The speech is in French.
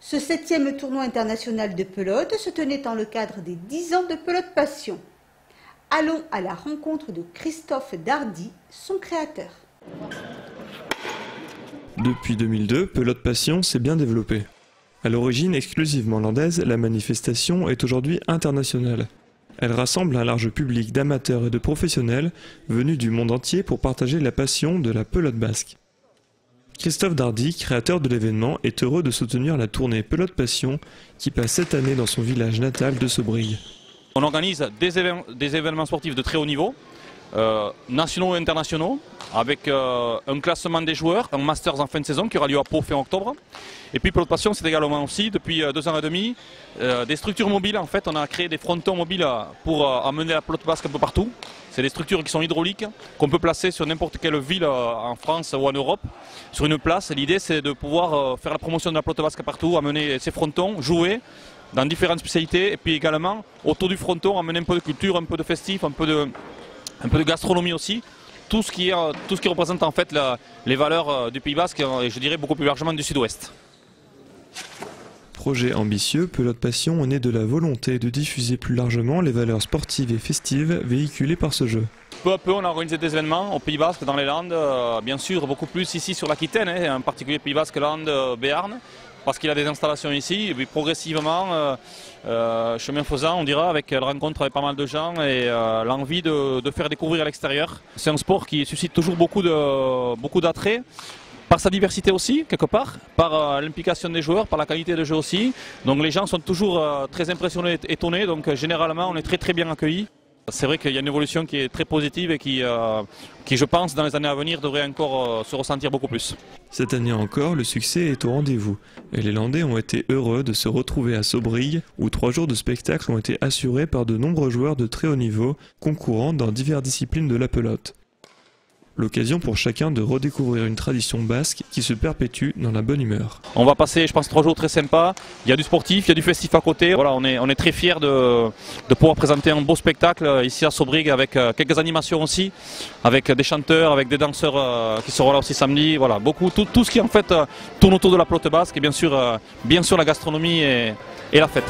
Ce 7e tournoi international de pelote se tenait dans le cadre des 10 ans de Pelote Passion. Allons à la rencontre de Christophe Dardy, son créateur. Depuis 2002, Pelote Passion s'est bien développée. À l'origine exclusivement landaise, la manifestation est aujourd'hui internationale. Elle rassemble un large public d'amateurs et de professionnels venus du monde entier pour partager la passion de la pelote basque. Christophe Dardy, créateur de l'événement, est heureux de soutenir la tournée Pelote Passion qui passe cette année dans son village natal de Sobrig. On organise des événements sportifs de très haut niveau, nationaux et internationaux, avec un classement des joueurs, un Masters en fin de saison qui aura lieu à Pau fin octobre. Et puis Pelote Passion, c'est également aussi, depuis 2 ans et demi, des structures mobiles. En fait, on a créé des frontons mobiles pour amener la pelote basque un peu partout. C'est des structures qui sont hydrauliques, qu'on peut placer sur n'importe quelle ville en France ou en Europe, sur une place. L'idée, c'est de pouvoir faire la promotion de la pelote basque partout, amener ces frontons, jouer dans différentes spécialités, et puis également, autour du fronton, amener un peu de culture, un peu de festif, un peu de gastronomie aussi. Tout ce qui représente en fait les valeurs du Pays Basque et je dirais beaucoup plus largement du Sud-Ouest. Projet ambitieux, Pelote Passion est né de la volonté de diffuser plus largement les valeurs sportives et festives véhiculées par ce jeu. Peu à peu, on a organisé des événements au Pays Basque, dans les Landes, bien sûr beaucoup plus ici sur l'Aquitaine, en particulier Pays Basque, Landes, Béarn, parce qu'il a des installations ici, et puis progressivement, chemin faisant, on dira, avec la rencontre avec pas mal de gens et l'envie de faire découvrir à l'extérieur. C'est un sport qui suscite toujours beaucoup d'attrait. Par sa diversité aussi, quelque part, par l'implication des joueurs, par la qualité de jeu aussi. Donc les gens sont toujours très impressionnés, étonnés, donc généralement on est très bien accueillis. C'est vrai qu'il y a une évolution qui est très positive et qui je pense, dans les années à venir, devrait encore se ressentir beaucoup plus. Cette année encore, le succès est au rendez-vous et les Landais ont été heureux de se retrouver à Sobrig où 3 jours de spectacle ont été assurés par de nombreux joueurs de très haut niveau, concourant dans diverses disciplines de la pelote. L'occasion pour chacun de redécouvrir une tradition basque qui se perpétue dans la bonne humeur. On va passer, je pense, 3 jours très sympas. Il y a du sportif, il y a du festif à côté. Voilà, on est très fiers de pouvoir présenter un beau spectacle ici à Sobrig avec quelques animations aussi, avec des chanteurs, avec des danseurs qui seront là aussi samedi. Voilà, tout ce qui en fait tourne autour de la pelote basque et bien sûr la gastronomie et la fête.